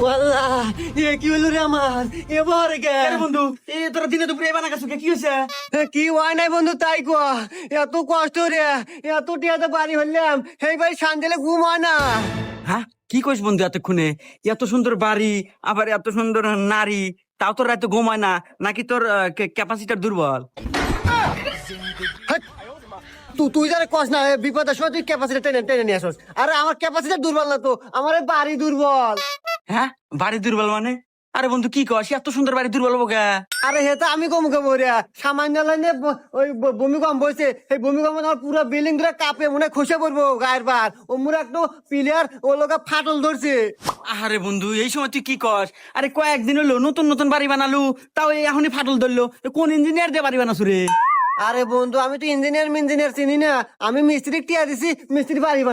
ওয়াল্লাহ এ কি হলো রে আমার এবার গে বন্ধু তোরা দিনে দুপুরে এবার নাকা কি হয়েছে? কি হয় নাই বন্ধু তাই কোয়া এত কষ্ট রে এত টিয়াতে বাড়ি হইলাম সেই বাড়ি শান্তিলে ঘুম হয় না। হ্যাঁ কি কইস বন্ধু এতক্ষণে? এত সুন্দর বাড়ি আবার এত সুন্দর নারী, তাও তোর রাতে ঘুমায় না নাকি তোর ক্যাপাসিটার দুর্বল? হাট! তুই যারা কস না বিপদের সময় তুই ক্যাপাসিটি টেনে টেনে নিয়ে আসস। আরে আমার ক্যাপাসিটি দুর্বল না তো, আমার এই বাড়ি দুর্বল। হ্যাঁ বাড়ি দুর্বল মানে? আরে বন্ধু কি কস, এত সুন্দর বাড়ি দুর্বল হবো কে? আরে হে তো আমি কম কম রে সামান্য লাইনে ওই ভূমিকম্প হয়েছে, এই ভূমিকম্প আমার পুরো বিল্ডিং ধরে কাঁপে মনে হয় খসে পড়বো গায়ের বার। ও মুরা একটু প্লেয়ার ও লোকা ফাটল ধরছে। আরে বন্ধু এই সময় তুই কি কস? আরে কয়েকদিন হলো নতুন নতুন বাড়ি বানালু, তাও এখনই ফাটল ধরলো। কোন ইঞ্জিনিয়ার দিয়ে বাড়ি বানাসু রে? আরে বন্ধু আমি তো ইঞ্জিনিয়ার চিনি না, আমি মিস্ত্রি টিয়া দিছি, মিস্ত্রি বাড়ি